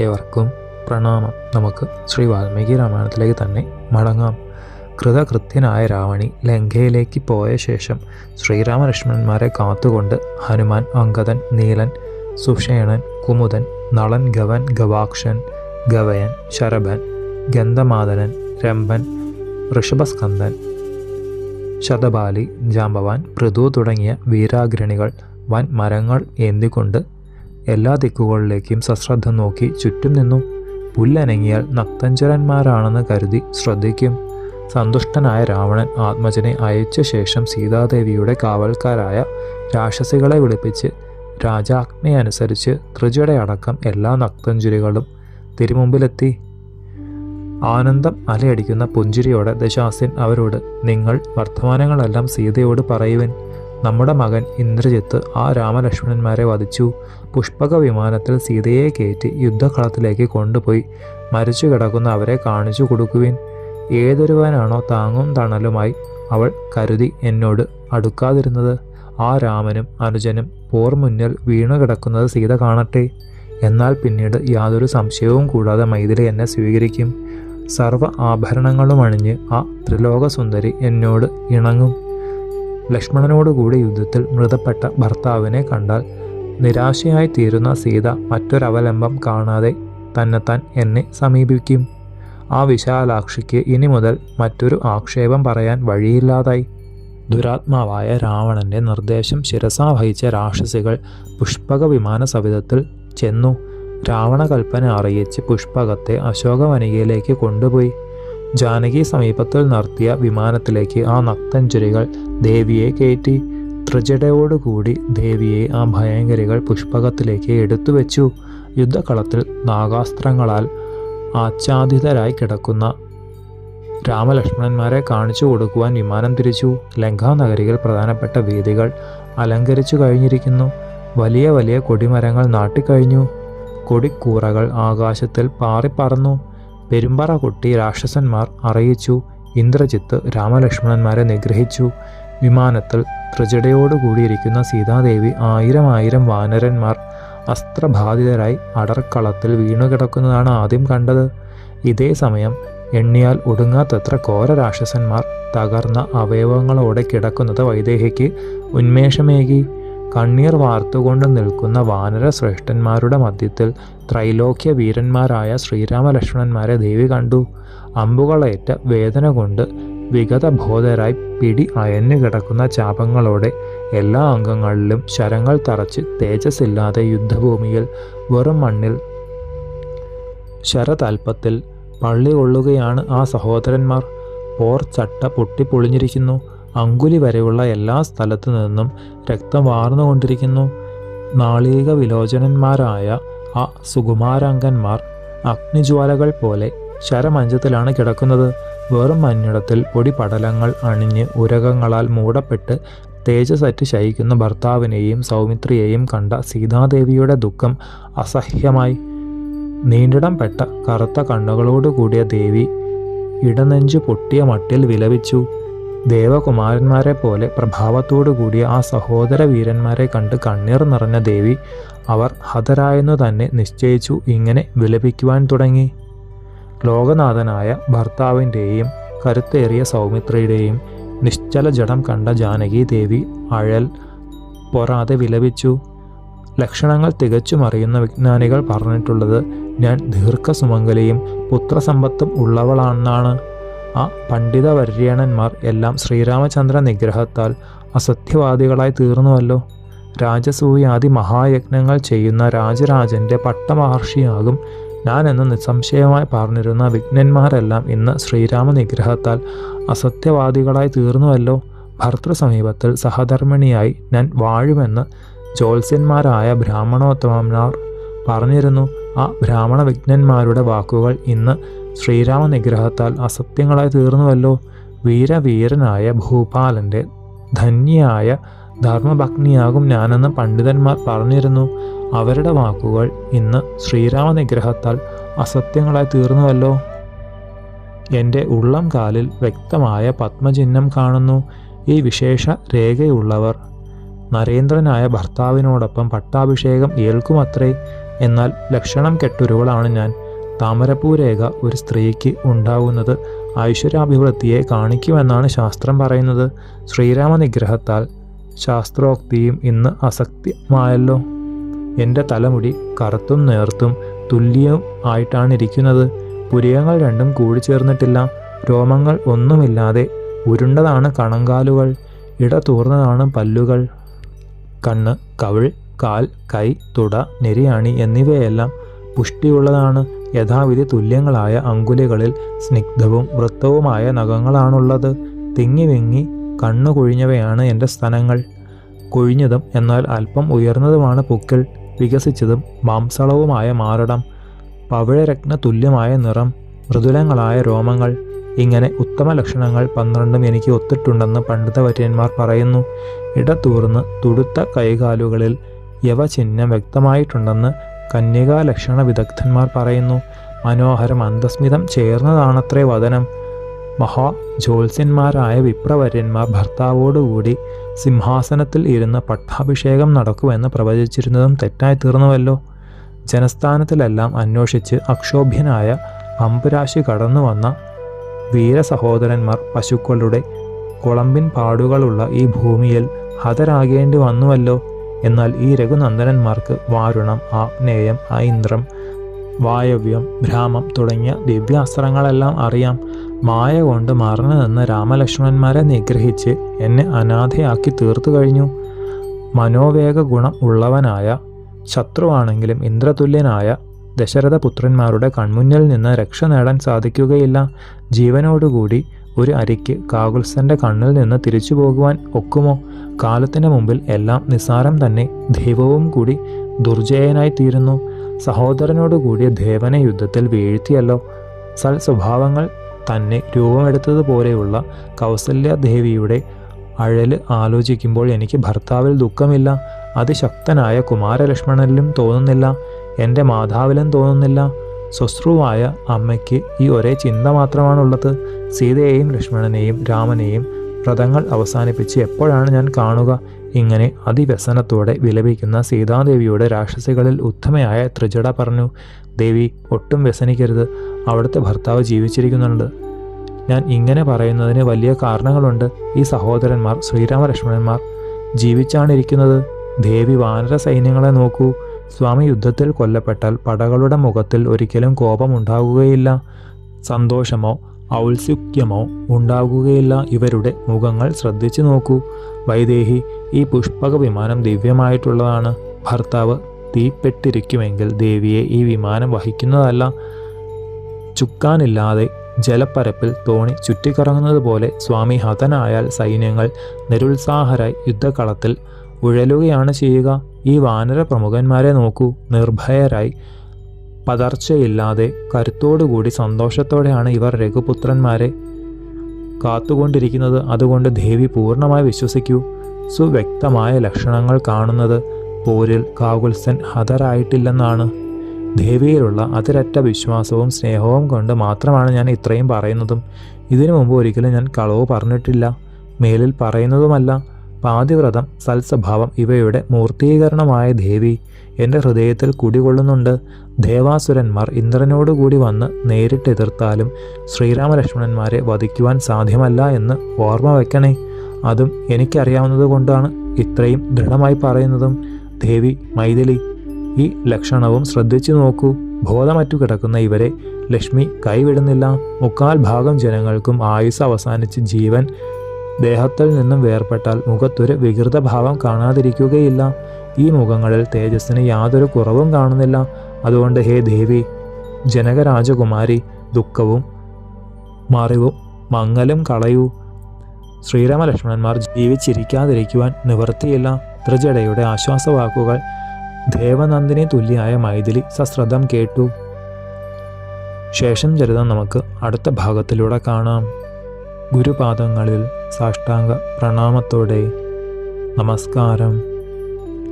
ഏവർക്കും പ്രണാമം. നമുക്ക് ശ്രീ വാൽമീകി രാമായണത്തിലേക്ക് തന്നെ മടങ്ങാം. കൃതകൃത്യനായ രാവണി ലങ്കയിലേക്ക് പോയ ശേഷം ശ്രീരാമലക്ഷ്മണന്മാരെ കാത്തുകൊണ്ട് ഹനുമാൻ, അങ്കദൻ, നീലൻ, സുഷേണൻ, കുമുദൻ, നളൻ, ഗവൻ, ഗവാക്ഷൻ, ഗവയൻ, ശരഭൻ, ഗന്ധമാദനൻ, രംഭൻ, ഋഷഭസ്കന്ദൻ, ശതബാലി, ജാമ്പവാൻ, പൃഥു തുടങ്ങിയ വീരാഗ്രണികൾ വൻ മരങ്ങൾ ഏന്തിക്കൊണ്ട് എല്ലാ ദിക്കുകളിലേക്കും സശ്രദ്ധ നോക്കി ചുറ്റും നിന്നു. പുല്ലനങ്ങിയാൽ നക്തഞ്ചരന്മാരാണെന്ന് കരുതി ശ്രദ്ധിക്കും. സന്തുഷ്ടനായ രാവണൻ ആത്മജനെ അയച്ച ശേഷം സീതാദേവിയുടെ കാവൽക്കാരായ രാക്ഷസികളെ വിളിപ്പിച്ച് രാജാജ്ഞയനുസരിച്ച് ത്രിജടയടക്കം എല്ലാ നക്തഞ്ചുരികളും തിരുമുമ്പിലെത്തി. ആനന്ദം അലയടിക്കുന്ന പുഞ്ചിരിയോടെ ദശാസ്യൻ അവരോട്, നിങ്ങൾ വർത്തമാനങ്ങളെല്ലാം സീതയോട് പറയുവിൻ. നമ്മുടെ മകൻ ഇന്ദ്രജിത്ത് ആ രാമലക്ഷ്മണന്മാരെ വധിച്ചു. പുഷ്പക വിമാനത്തിൽ സീതയെ കയറ്റി യുദ്ധകളത്തിലേക്ക് കൊണ്ടുപോയി മരിച്ചു കിടക്കുന്ന അവരെ കാണിച്ചു കൊടുക്കുവിൻ. ഏതൊരുവനാണോ താങ്ങും തണലുമായി അവൾ കരുതി എന്നോട് അടുക്കാതിരുന്നത്, ആ രാമനും അനുജനും പോർ മുന്നിൽ വീണു കിടക്കുന്നത് സീത കാണട്ടെ. എന്നാൽ പിന്നീട് യാതൊരു സംശയവും കൂടാതെ മൈഥിലി എന്നെ സ്വീകരിക്കും. സർവ്വ ആഭരണങ്ങളും അണിഞ്ഞ് ആ ത്രിലോകസുന്ദരി എന്നോട് ഇണങ്ങും. ലക്ഷ്മണനോടുകൂടി യുദ്ധത്തിൽ മൃതപ്പെട്ട ഭർത്താവിനെ കണ്ടാൽ നിരാശയായി തീരുന്ന സീത മറ്റൊരവലംബം കാണാതെ തന്നെത്താൻ എന്നെ സമീപിക്കും. ആ വിശാലാക്ഷിക്ക് ഇനി മുതൽ മറ്റൊരു ആക്ഷേപം പറയാൻ വഴിയില്ലാതായി. ദുരാത്മാവായ രാവണന്റെ നിർദ്ദേശം ശിരസാവഹിച്ച രാക്ഷസികൾ പുഷ്പക വിമാന സവിധത്തിൽ ചെന്നു. രാവണകൽപ്പന അറിയിച്ച് പുഷ്പകത്തെ അശോകവനികയിലേക്ക് കൊണ്ടുപോയി. ജാനകി സമീപത്തിൽ നിർത്തിയ വിമാനത്തിലേക്ക് ആ നക്തഞ്ചുരികൾ ദേവിയെ കയറ്റി. ത്രിജടയോടുകൂടി ദേവിയെ ആ ഭയങ്കരികൾ പുഷ്പകത്തിലേക്ക് എടുത്തുവെച്ചു. യുദ്ധകളത്തിൽ നാഗാസ്ത്രങ്ങളാൽ ആച്ഛാദിതരായി കിടക്കുന്ന രാമലക്ഷ്മണന്മാരെ കാണിച്ചു കൊടുക്കുവാൻ വിമാനം തിരിച്ചു. ലങ്കാനഗരികൾ പ്രധാനപ്പെട്ട വീഥികൾ അലങ്കരിച്ചു കഴിഞ്ഞിരിക്കുന്നു. വലിയ വലിയ കൊടിമരങ്ങൾ നാട്ടിക്കഴിഞ്ഞു. കൊടിക്കൂറകൾ ആകാശത്തിൽ പാറിപ്പറന്നു. പെരുമ്പറ കൊട്ടി രാക്ഷസന്മാർ അറിയിച്ചു. ഇന്ദ്രജിത്ത് രാമലക്ഷ്മണന്മാരെ നിഗ്രഹിച്ചു. വിമാനത്തിൽ ത്രിജടയോടുകൂടിയിരിക്കുന്ന സീതാദേവി 1000 വാനരന്മാർ അസ്ത്രബാധിതരായി അടർക്കളത്തിൽ വീണുകിടക്കുന്നതാണ് ആദ്യം കണ്ടത്. ഇതേ സമയം എണ്ണിയാൽ ഒടുങ്ങാത്തത്ര ഘോര രാക്ഷസന്മാർ തകർന്ന അവയവങ്ങളോടെ കിടക്കുന്നത് വൈദേഹിക്ക് ഉന്മേഷമേകി. കണ്ണീർ വാർത്തുകൊണ്ട് നിൽക്കുന്ന വാനര ശ്രേഷ്ഠന്മാരുടെ മധ്യത്തിൽ ത്രൈലോക്യ വീരന്മാരായ ശ്രീരാമലക്ഷ്മണന്മാരെ ദേവി കണ്ടു. അമ്പുകളേറ്റ വേദന കൊണ്ട് വിഗതബോധരായി പിടി അയഞ്ഞു കിടക്കുന്ന ചാപങ്ങളോടെ എല്ലാ അംഗങ്ങളിലും ശരങ്ങൾ തറച്ച് തേജസ്സില്ലാതെ യുദ്ധഭൂമിയിൽ വെറും മണ്ണിൽ ശരതൽപ്പത്തിൽ പള്ളി കൊള്ളുകയാണ് ആ സഹോദരന്മാർ. പോർ ചട്ട പൊട്ടിപ്പൊളിഞ്ഞിരിക്കുന്നു. അങ്കുലി വരെയുള്ള എല്ലാ സ്ഥലത്തു നിന്നും രക്തം വാർന്നുകൊണ്ടിരിക്കുന്നു. നാളീക വിലോചനന്മാരായ ആ സുകുമാരാംഗന്മാർ അഗ്നിജ്വാലകൾ പോലെ ശരമഞ്ചത്തിലാണ് കിടക്കുന്നത്. വെറും മഞ്ഞിടത്തിൽ പൊടിപടലങ്ങൾ അണിഞ്ഞ് ഉരകങ്ങളാൽ മൂടപ്പെട്ട് തേജസറ്റ് ശയിക്കുന്ന ഭർത്താവിനെയും സൗമിത്രിയെയും കണ്ട സീതാദേവിയുടെ ദുഃഖം അസഹ്യമായി. നീണ്ടിടം പെട്ട കറുത്ത കണ്ണുകളോടുകൂടിയ ദേവി ഇടനെഞ്ചു പൊട്ടിയ മട്ടിൽ വിലപിച്ചു. ദേവകുമാരന്മാരെ പോലെ പ്രഭാവത്തോടു കൂടിയ ആ സഹോദര വീരന്മാരെ കണ്ട് കണ്ണീർ നിറഞ്ഞ ദേവി അവർ ഹതരായെന്നു തന്നെ നിശ്ചയിച്ചു ഇങ്ങനെ വിലപിക്കുവാൻ തുടങ്ങി. ലോകനാഥനായ ഭർത്താവിൻ്റെയും കരുത്തേറിയ സൗമിത്രിയുടെയും നിശ്ചല ജഡം കണ്ട ജാനകി ദേവി അഴൽ പൊറാതെ വിലപിച്ചു. ലക്ഷണങ്ങൾ തികച്ചും അറിയുന്ന വിജ്ഞാനികൾ പറഞ്ഞിട്ടുള്ളത് ഞാൻ ദീർഘസുമംഗലിയും പുത്രസമ്പത്തും ഉള്ളവളാണെന്നാണ്. ആ പണ്ഡിതവര്യണന്മാർ എല്ലാം ശ്രീരാമചന്ദ്ര നിഗ്രഹത്താൽ അസത്യവാദികളായി തീർന്നുവല്ലോ. രാജസൂയാദി മഹായജ്ഞങ്ങൾ ചെയ്യുന്ന രാജരാജൻ്റെ പട്ടമഹർഷിയാകും ഞാൻ എന്ന് നിസ്സംശയമായി പറഞ്ഞിരുന്ന വിജ്ഞന്മാരെല്ലാം ഇന്ന് ശ്രീരാമ നിഗ്രഹത്താൽ അസത്യവാദികളായി തീർന്നുവല്ലോ. ഭർത്തൃസമീപത്തിൽ സഹധർമ്മിണിയായി ഞാൻ വാഴുമെന്ന് ജ്യോത്സ്യന്മാരായ ബ്രാഹ്മണോത്തമന്മാർ പറഞ്ഞിരുന്നു. ആ ബ്രാഹ്മണ വിജ്ഞന്മാരുടെ വാക്കുകൾ ഇന്ന് ശ്രീരാമ നിഗ്രഹത്താൽ അസത്യങ്ങളായി തീർന്നുവല്ലോ. വീരനായ ഭൂപാലൻ്റെ ധന്യയായ ധർമ്മഭഗ്നിയാകും ഞാനെന്ന് പണ്ഡിതന്മാർ പറഞ്ഞിരുന്നു. അവരുടെ വാക്കുകൾ ഇന്ന് ശ്രീരാമ നിഗ്രഹത്താൽ അസത്യങ്ങളായി തീർന്നുവല്ലോ. എൻ്റെ ഉള്ളം കാലിൽ വ്യക്തമായ പത്മചിഹ്നം കാണുന്നു. ഈ വിശേഷ രേഖയുള്ളവർ നരേന്ദ്രനായ ഭർത്താവിനോടൊപ്പം പട്ടാഭിഷേകം ഏൽക്കുമത്രേ. എന്നാൽ ലക്ഷണം കെട്ടൊരുവളാണ് ഞാൻ. താമരപ്പൂരേഖ ഒരു സ്ത്രീക്ക് ഉണ്ടാവുന്നത് ഐശ്വര്യാഭിവൃദ്ധിയെ കാണിക്കുമെന്നാണ് ശാസ്ത്രം പറയുന്നത്. ശ്രീരാമ നിഗ്രഹത്താൽ ശാസ്ത്രോക്തിയും ഇന്ന് അസക്തമായല്ലോ. എൻ്റെ തലമുടി കറുത്തും നേർത്തും തുല്യവും ആയിട്ടാണിരിക്കുന്നത്. പുരികങ്ങൾ രണ്ടും കൂടിച്ചേർന്നിട്ടില്ല. രോമങ്ങൾ ഒന്നുമില്ലാതെ ഉരുണ്ടതാണ് കണങ്കാലുകൾ. ഇടതൂർന്നതാണ് പല്ലുകൾ. കണ്ണ്, കവിൾ, കാൽ, കൈ, തുട, നെരിയാണി എന്നിവയെല്ലാം പുഷ്ടിയുള്ളതാണ്. യഥാവിധി തുല്യങ്ങളായ അങ്കുലികളിൽ സ്നിഗ്ധവും വൃത്തവുമായ നഖങ്ങളാണുള്ളത്. തിങ്ങി വിങ്ങി കണ്ണു കൊഴിഞ്ഞവയാണ് എൻ്റെ സ്തനങ്ങൾ. കൊഴിഞ്ഞതും എന്നാൽ അല്പം ഉയർന്നതുമാണ് പുക്കിൾ. വികസിച്ചതും മാംസളവുമായ മാറിടം. പവിഴരത്ന തുല്യമായ നിറം. മൃദുലങ്ങളായ രോമങ്ങൾ. ഇങ്ങനെ ഉത്തമ ലക്ഷണങ്ങൾ 12 എനിക്ക് ഒത്തിട്ടുണ്ടെന്ന് പണ്ഡിതവര്യന്മാർ പറയുന്നു. ഇടതൂർന്ന് തുടുത്ത കൈകാലുകളിൽ യവചിഹ്നം വ്യക്തമായിട്ടുണ്ടെന്ന് കന്യകാ ലക്ഷണ വിദഗ്ധന്മാർ പറയുന്നു. മനോഹരം അന്തസ്മിതം ചേർന്നതാണത്രേ വദനം. മഹാജ്യോത്സ്യന്മാരായ വിപ്രവര്യന്മാർ ഭർത്താവോടുകൂടി സിംഹാസനത്തിൽ ഇരുന്ന് പട്ടാഭിഷേകം നടക്കുമെന്ന് പ്രവചിച്ചിരുന്നതും തെറ്റായി തീർന്നുവല്ലോ. ജനസ്ഥാനത്തിലെല്ലാം അന്വേഷിച്ച് അക്ഷോഭ്യനായ അമ്പുരാശി കടന്നു വന്ന വീരസഹോദരന്മാർ പശുക്കളുടെ കുളമ്പിൻ പാടുകളുള്ള ഈ ഭൂമിയിൽ ഹതരാകേണ്ടി വന്നുവല്ലോ. എന്നാൽ ഈ രഘുനന്ദനന്മാർക്ക് വാരുണം, ആഗ്നേയം, ഐന്ദ്രം, വായവ്യം, ഭ്രാമം തുടങ്ങിയ ദിവ്യാസ്ത്രങ്ങളെല്ലാം അറിയാം. മായ കൊണ്ട് മറന്നു നിന്ന് രാമലക്ഷ്മണന്മാരെ നിഗ്രഹിച്ച് എന്നെ അനാഥയാക്കി തീർത്തു കഴിഞ്ഞു. മനോവേഗ ഗുണം ഉള്ളവനായ ശത്രുവാണെങ്കിലും ഇന്ദ്രതുല്യനായ ദശരഥപുത്രന്മാരുടെ കൺമുന്നിൽ നിന്ന് രക്ഷ നേടാൻ സാധിക്കുകയില്ല. ജീവനോടുകൂടി ഒരു അരിക്ക് കാകുത്സന്റെ കണ്ണിൽ നിന്ന് തിരിച്ചു പോകുവാൻ ഒക്കുമോ? കാലത്തിന് മുമ്പിൽ എല്ലാം നിസ്സാരം തന്നെ. ദൈവവും കൂടി ദുർജയനായി തീരുന്നു. സഹോദരനോടുകൂടിയ ദേവനെ യുദ്ധത്തിൽ വീഴ്ത്തിയല്ലോ. സൽ സ്വഭാവങ്ങൾ തന്നെ രൂപമെടുത്തതുപോലെയുള്ള കൗസല്യദേവിയുടെ അഴല് ആലോചിക്കുമ്പോൾ എനിക്ക് ഭർത്താവിൽ ദുഃഖമില്ല. അതിശക്തനായ കുമാരലക്ഷ്മണനിലും തോന്നുന്നില്ല. എൻ്റെ മാതാവിലും തോന്നുന്നില്ല. സ്വശ്രുവായ അമ്മയ്ക്ക് ഈ ഒരേ ചിന്ത മാത്രമാണുള്ളത്. സീതയെയും ലക്ഷ്മണനെയും രാമനെയും വ്രതങ്ങൾ അവസാനിപ്പിച്ച് എപ്പോഴാണ് ഞാൻ കാണുക? ഇങ്ങനെ അതിവ്യസനത്തോടെ വിലപിക്കുന്ന സീതാദേവിയുടെ രാക്ഷസികളിൽ ഉത്തമയായ ത്രിജട പറഞ്ഞു, ദേവി, ഒട്ടും വ്യസനിക്കരുത്. അവിടുത്തെ ഭർത്താവ് ജീവിച്ചിരിക്കുന്നുണ്ട്. ഞാൻ ഇങ്ങനെ പറയുന്നതിന് വലിയ കാരണങ്ങളുണ്ട്. ഈ സഹോദരന്മാർ ശ്രീരാമലക്ഷ്മണന്മാർ ജീവിച്ചാണിരിക്കുന്നത്. ദേവി വാനര സൈന്യങ്ങളെ നോക്കൂ. സ്വാമി യുദ്ധത്തിൽ കൊല്ലപ്പെട്ടാൽ പടകളുടെ മുഖത്തിൽ ഒരിക്കലും കോപമുണ്ടാകുകയില്ല. സന്തോഷമോ ഔത്സുക്യമോ ഉണ്ടാകുകയില്ല. ഇവരുടെ മുഖങ്ങൾ ശ്രദ്ധിച്ചു നോക്കൂ. വൈദേഹി, ഈ പുഷ്പക വിമാനം ദിവ്യമായിട്ടുള്ളതാണ്. ഭർത്താവ് തീപ്പെട്ടിരിക്കുമെങ്കിൽ ദേവിയെ ഈ വിമാനം വഹിക്കുന്നതല്ല. ചുക്കാനില്ലാതെ ജലപ്പരപ്പിൽ തോണി ചുറ്റിക്കറങ്ങുന്നത് പോലെ സ്വാമി ഹതനായാൽ സൈന്യങ്ങൾ നിരുത്സാഹരായി യുദ്ധകളത്തിൽ ഉഴലുകയാണ് ചെയ്യുക. ഈ വാനര പ്രമുഖന്മാരെ നോക്കൂ. നിർഭയരായി, പതർച്ചയില്ലാതെ, കരുത്തോടുകൂടി സന്തോഷത്തോടെയാണ് ഇവർ രഘുപുത്രന്മാരെ കാത്തുകൊണ്ടിരിക്കുന്നത്. അതുകൊണ്ട് ദേവി പൂർണ്ണമായി വിശ്വസിക്കൂ. സുവ്യക്തമായ ലക്ഷണങ്ങൾ കാണുന്നത് പോരിൽ കാകുത്സൻ ഹതരായിട്ടില്ലെന്നാണ്. ദേവിയിലുള്ള അതിരറ്റ വിശ്വാസവും സ്നേഹവും കൊണ്ട് മാത്രമാണ് ഞാൻ ഇത്രയും പറയുന്നതും. ഇതിനു മുമ്പ് ഒരിക്കലും ഞാൻ കളവ് പറഞ്ഞിട്ടില്ല, മേലിൽ പറയുന്നതുമല്ല. പാതിവ്രതം, സൽസ്വഭാവം ഇവയുടെ മൂർത്തീകരണമായ ദേവി എൻ്റെ ഹൃദയത്തിൽ കുടികൊള്ളുന്നുണ്ട്. ദേവാസുരന്മാർ ഇന്ദ്രനോടുകൂടി വന്ന് നേരിട്ടെതിർത്താലും ശ്രീരാമലക്ഷ്മണന്മാരെ വധിക്കുവാൻ സാധ്യമല്ല എന്ന് ഓർമ്മ വയ്ക്കണേ. അതും എനിക്കറിയാവുന്നത് കൊണ്ടാണ് ഇത്രയും ദൃഢമായി പറയുന്നതും. ദേവി, മൈഥിലി, ഈ ലക്ഷണവും ശ്രദ്ധിച്ചു നോക്കൂ. ബോധമറ്റു കിടക്കുന്ന ഇവരെ ലക്ഷ്മി കൈവിടുന്നില്ല. 3/4 ജനങ്ങൾക്കും ആയുസ് അവസാനിച്ച് ജീവൻ ദേഹത്തിൽ നിന്നും വേർപെട്ടാൽ മുഖത്തൊരു വികൃതഭാവം കാണാതിരിക്കുകയില്ല. ഈ മുഖങ്ങളിൽ തേജസ്സിന് യാതൊരു കുറവും കാണുന്നില്ല. അതുകൊണ്ട് ഹേ ദേവി, ജനകരാജകുമാരി, ദുഃഖവും മറിവും മങ്ങലും കളയൂ. ശ്രീരാമലക്ഷ്മണന്മാർ ജീവിച്ചിരിക്കാതിരിക്കുവാൻ നിവൃത്തിയില്ല. ത്രിജടയുടെ ആശ്വാസവാക്കുകൾ ദേവനന്ദിനി തുല്യായ മൈഥിലി സശ്രദ്ധം കേട്ടു. ശേഷം ചരിതം നമുക്ക് അടുത്ത ഭാഗത്തിലൂടെ കാണാം. ഗുരുപാദങ്ങളിൽ സാഷ്ടാംഗ പ്രണാമത്തോടെ നമസ്കാരം.